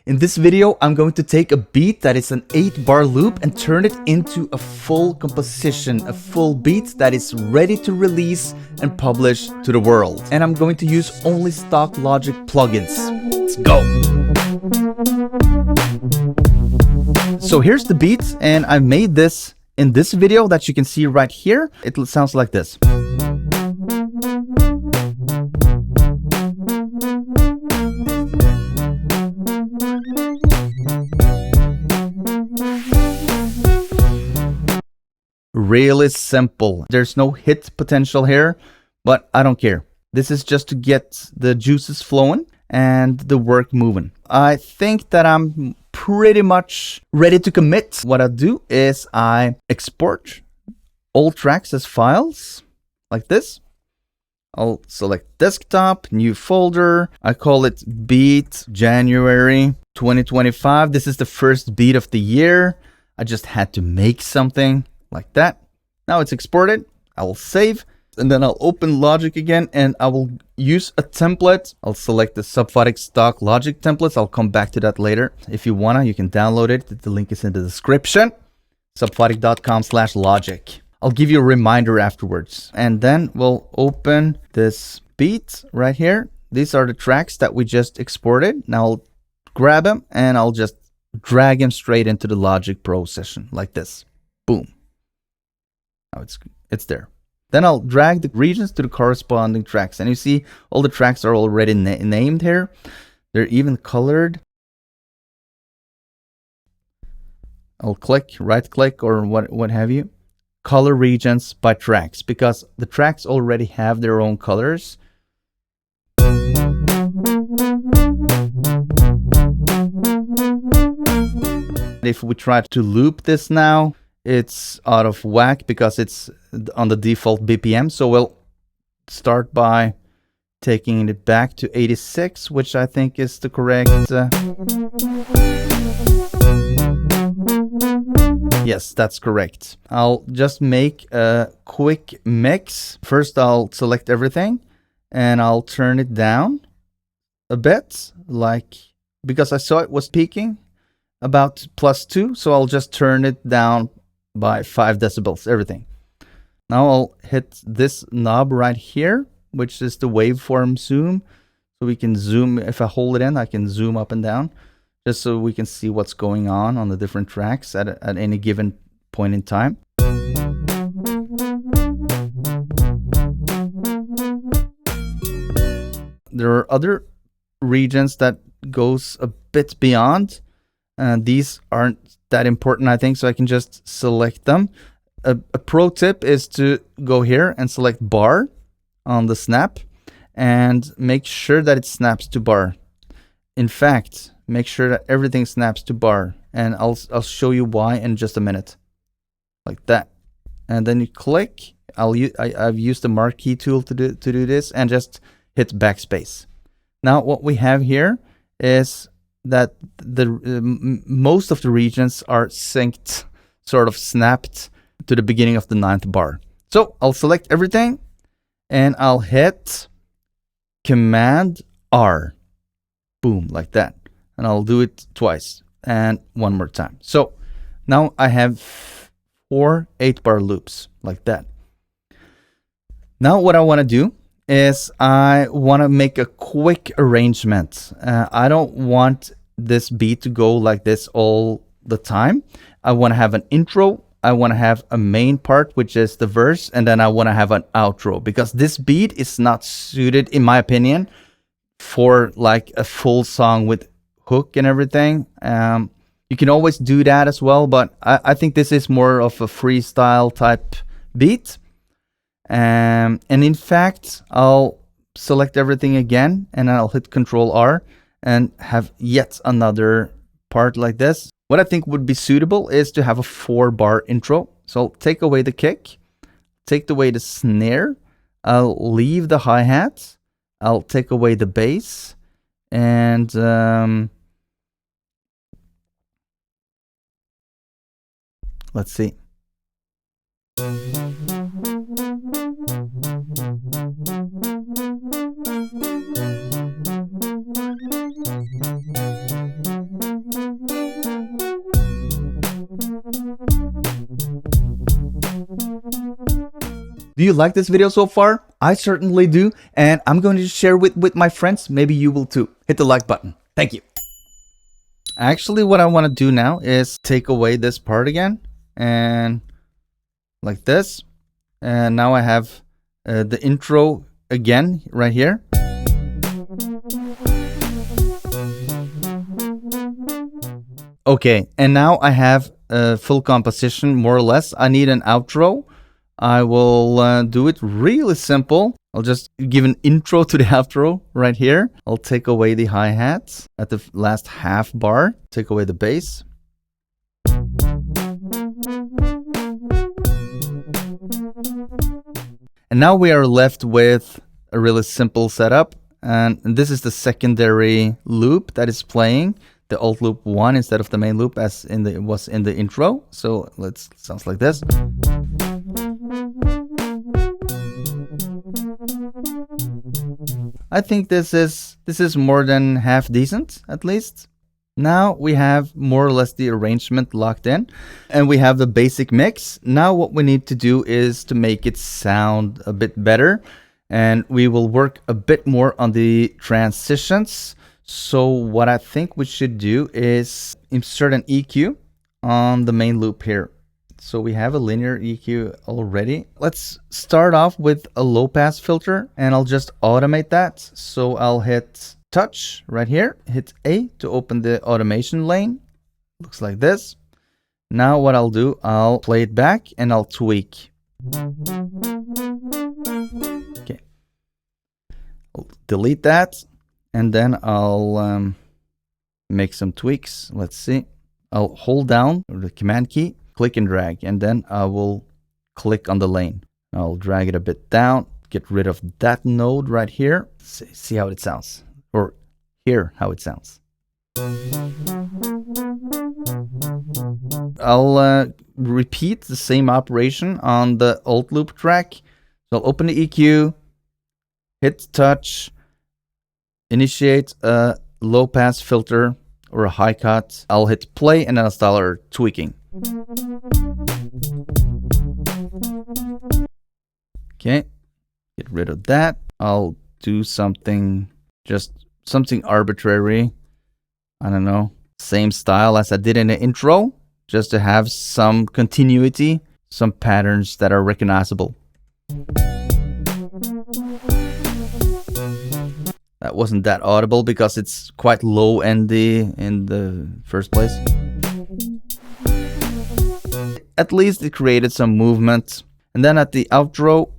In this video, I'm going to take a beat that is an 8-bar loop and turn it into a full composition, a full beat that is ready to release and publish to the world. And I'm going to use only stock Logic plugins. Let's go! So here's the beat, and I made this in this video that you can see right here. It sounds like this. Really simple. There's no hit potential here, but I don't care. This is just to get the juices flowing and the work moving. I think that I'm pretty much ready to commit. What I do is I export all tracks as files like this. I'll select desktop, new folder. I call it beat January 2025. This is the first beat of the year. I just had to make something like that. Now it's exported. I will save, and then I'll open Logic again, and I will use a template. I'll select the Subphotic stock Logic templates. I'll come back to that later. If you wanna, you can download it. The link is in the description. Subphotic.com/logic. I'll give you a reminder afterwards. And then we'll open this beat right here. These are the tracks that we just exported. Now I'll grab them and I'll just drag them straight into the Logic Pro session like this. Boom. Now it's there. Then I'll drag the regions to the corresponding tracks. And you see all the tracks are already named here. They're even colored. I'll right click or what have you. Color regions by tracks, because the tracks already have their own colors. If we try to loop this now, it's out of whack because it's on the default BPM. So we'll start by taking it back to 86, which I think is the correct. Yes, that's correct. I'll just make a quick mix. First, I'll select everything and I'll turn it down a bit, because I saw it was peaking about +2. So I'll just turn it down by 5 decibels, everything. Now I'll hit this knob right here, which is the waveform zoom. So we can zoom. If I hold it in, I can zoom up and down, just so we can see what's going on the different tracks at any given point in time. There are other regions that goes a bit beyond. These aren't that important, I think, so I can just select them. A pro tip is to go here and select bar on the snap and make sure that it snaps to bar. In fact, make sure that everything snaps to bar, and I'll show you why in just a minute. Like that. And then you click. I've used the marquee tool to do this, and just hit backspace. Now what we have here is that most of the regions are synced, sort of snapped to the beginning of the 9th bar. So I'll select everything and I'll hit Command R. Boom, like that. And I'll do it twice and one more time. So now I have 4 8-bar loops like that. Now what I want to do is I want to make a quick arrangement. I don't want this beat to go like this all the time. I want to have an intro. I want to have a main part, which is the verse, and then I want to have an outro, because this beat is not suited, in my opinion, for like a full song with hook and everything. You can always do that as well, but I think this is more of a freestyle type beat. And in fact, I'll select everything again and I'll hit Control R and have yet another part like this. What I think would be suitable is to have a 4-bar intro. So I'll take away the kick, take away the snare, I'll leave the hi-hat, I'll take away the bass, and let's see. Do you like this video so far? I certainly do, and I'm going to share with my friends. Maybe you will too. Hit the like button. Thank you. Actually, what I want to do now is take away this part again, and like this. And now I have the intro again right here. Okay, and now I have a full composition, more or less. I need an outro. I will do it really simple. I'll just give an intro to the outro right here. I'll take away the hi-hats at the last half bar. Take away the bass. And now we are left with a really simple setup. And this is the secondary loop that is playing. The alt loop 1 instead of the main loop as it was in the intro. So sounds like this. I think this is more than half decent, at least. Now we have more or less the arrangement locked in, and we have the basic mix. Now what we need to do is to make it sound a bit better, and we will work a bit more on the transitions. So what I think we should do is insert an EQ on the main loop here. So we have a linear EQ already. Let's start off with a low pass filter, and I'll just automate that. So I'll hit touch right here, hit A to open the automation lane. Looks like this. Now what I'll do, I'll play it back and I'll tweak. Okay. I'll delete that. And then I'll make some tweaks. Let's see. I'll hold down the command key, click and drag, and then I will click on the lane. I'll drag it a bit down, get rid of that node right here. See how it sounds, or hear how it sounds. I'll repeat the same operation on the alt loop track. So I'll open the EQ, hit touch, initiate a low pass filter or a high cut. I'll hit play and then I'll start tweaking. Okay, get rid of that. I'll do something, just something arbitrary. I don't know, same style as I did in the intro, just to have some continuity, some patterns that are recognizable. That wasn't that audible because it's quite low endy in the first place. At least it created some movement. And then at the outro,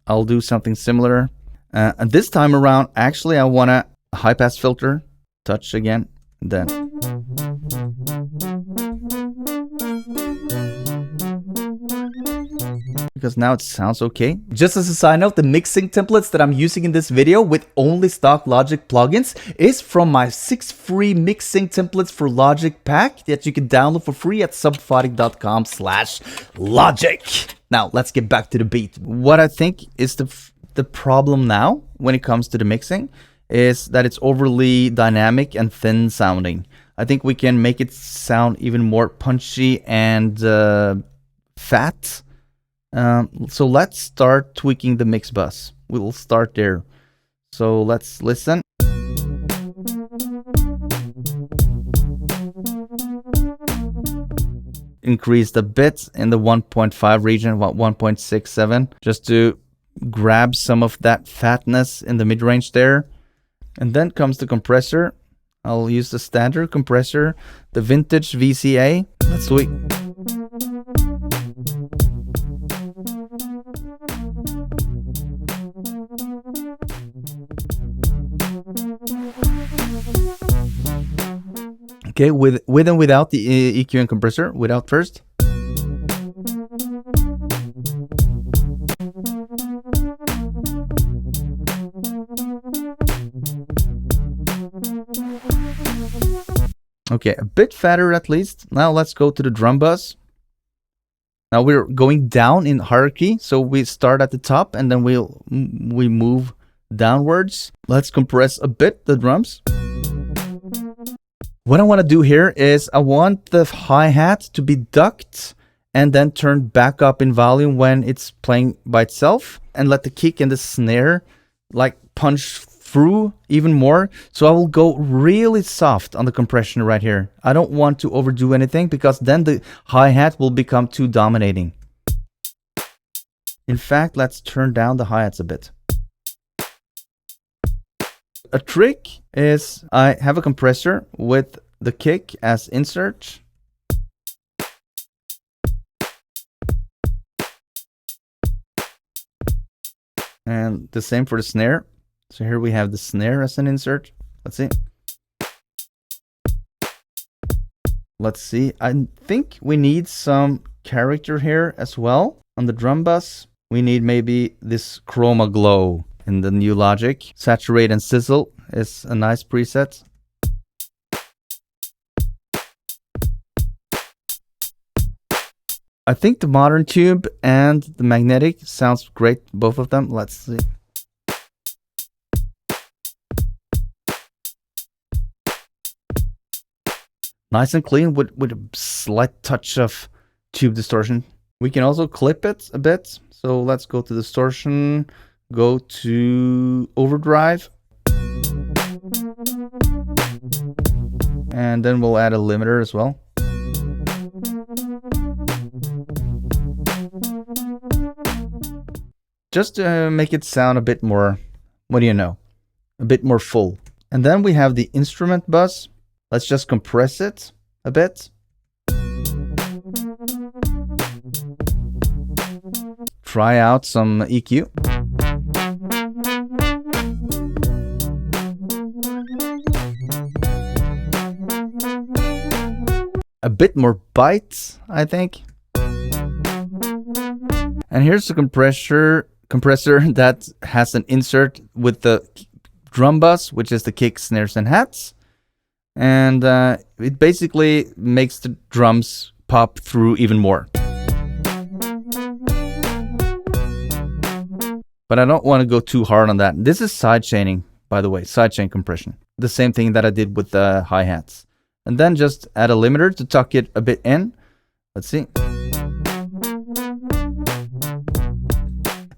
I'll do something similar. And this time around, actually, I want a high pass filter, touch again, and then. Because now it sounds okay. Just as a side note, the mixing templates that I'm using in this video with only stock Logic plugins is from my 6 free mixing templates for Logic pack that you can download for free at subphotic.com/logic. Now let's get back to the beat. What I think is the problem now when it comes to the mixing is that it's overly dynamic and thin sounding. I think we can make it sound even more punchy and fat. So let's start tweaking the mix bus. We'll start there. So let's listen. Increased a bit in the 1.5 region, about 1.67, just to grab some of that fatness in the mid-range there. And then comes the compressor. I'll use the standard compressor, the vintage VCA. Let's tweak. Okay, with and without the EQ and compressor, without first. Okay, a bit fatter at least. Now let's go to the drum bus. Now we're going down in hierarchy, so we start at the top and then we move downwards. Let's compress a bit the drums. What I want to do here is I want the hi-hat to be ducked and then turn back up in volume when it's playing by itself, and let the kick and the snare like punch through even more. So I will go really soft on the compression right here. I don't want to overdo anything because then the hi-hat will become too dominating. In fact, let's turn down the hi-hats a bit. A trick is I have a compressor with the kick as insert. And the same for the snare. So here we have the snare as an insert. Let's see. Let's see. I think we need some character here as well. On the drum bus, we need maybe this chroma glow in the new Logic. Saturate and sizzle is a nice preset. I think the modern tube and the magnetic sounds great, both of them. Let's see. Nice and clean with a slight touch of tube distortion. We can also clip it a bit. So let's go to distortion, go to overdrive. And then we'll add a limiter as well. Just to make it sound a bit more, what do you know, a bit more full. And then we have the instrument bus. Let's just compress it a bit. Try out some EQ. A bit more bite, I think. And here's the compressor that has an insert with the drum bus, which is the kick, snares, and hats. And it basically makes the drums pop through even more. But I don't want to go too hard on that. This is sidechaining, by the way, sidechain compression. The same thing that I did with the hi-hats. And then just add a limiter to tuck it a bit in. Let's see.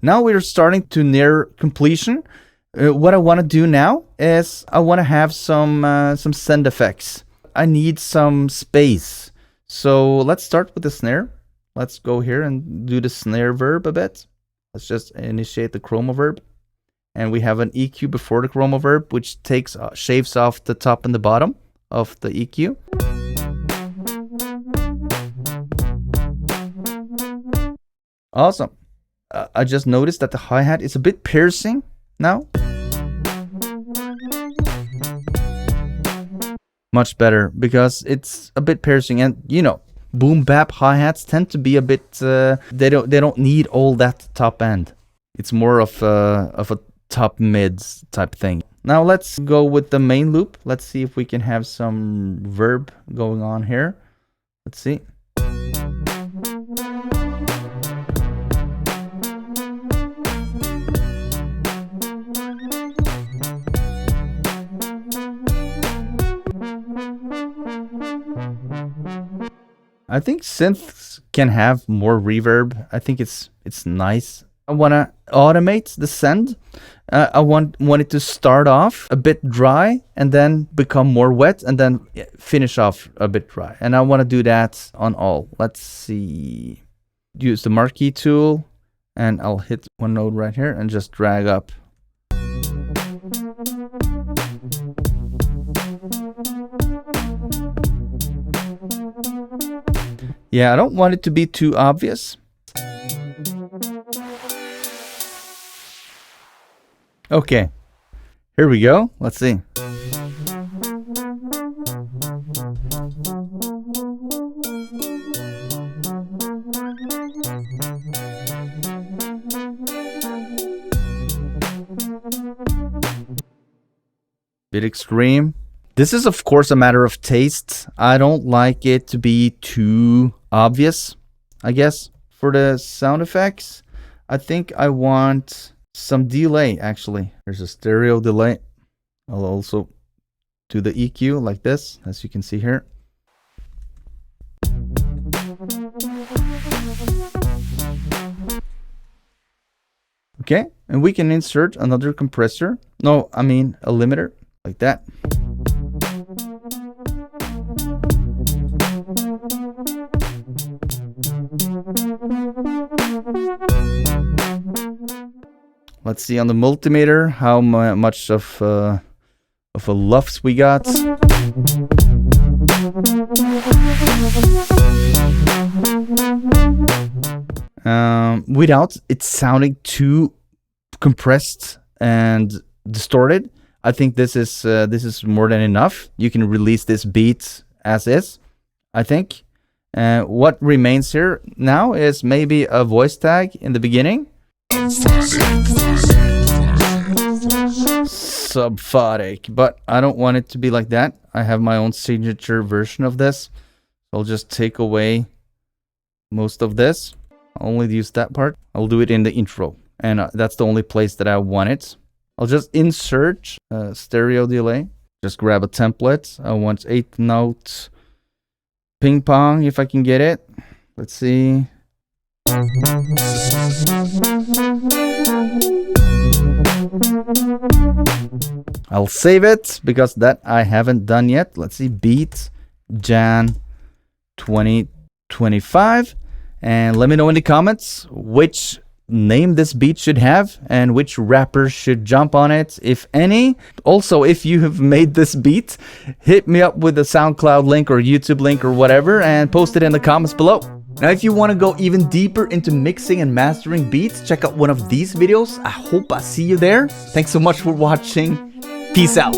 Now we're starting to near completion. What I want to do now is I want to have some send effects. I need some space. So let's start with the snare. Let's go here and do the snare verb a bit. Let's just initiate the chroma verb. And we have an EQ before the chroma verb, which shaves off the top and the bottom of the EQ. Awesome. I just noticed that the hi-hat is a bit piercing now. Much better, because it's a bit piercing, and you know, boom bap hi-hats tend to be a bit they don't need all that top end. It's more of a top mids type thing. Now let's go with the main loop. Let's see if we can have some verb going on here. Let's see. I think synths can have more reverb. I think it's nice. I want to automate the send. I want it to start off a bit dry and then become more wet and then finish off a bit dry. And I want to do that on all. Let's see. Use the marquee tool and I'll hit one node right here and just drag up. Yeah, I don't want it to be too obvious. Okay, here we go. Let's see. Bit extreme. This is, of course, a matter of taste. I don't like it to be too obvious, I guess, for the sound effects. I think I want some delay, actually. There's a stereo delay. I'll also do the EQ like this, as you can see here. Okay, and we can insert another compressor. No, I mean a limiter, like that. Let's see on the multimeter how much of a lufts we got. Without it sounding too compressed and distorted, I think this is more than enough. You can release this beat as is, I think. What remains here now is maybe a voice tag in the beginning. Subphotic, but I don't want it to be like that. I have my own signature version of this. I'll just take away most of this. I'll only use that part. I'll do it in the intro, and that's the only place that I want it. I'll just insert stereo delay. Just grab a template. I want 8th note ping pong if I can get it. Let's see. I'll save it because that I haven't done yet. Let's see, beat Jan 2025, and let me know in the comments which name this beat should have and which rapper should jump on it, if any. Also, if you have made this beat, hit me up with a SoundCloud link or YouTube link or whatever and post it in the comments below. Now, if you want to go even deeper into mixing and mastering beats, check out one of these videos. I hope I see you there. Thanks so much for watching. Peace out.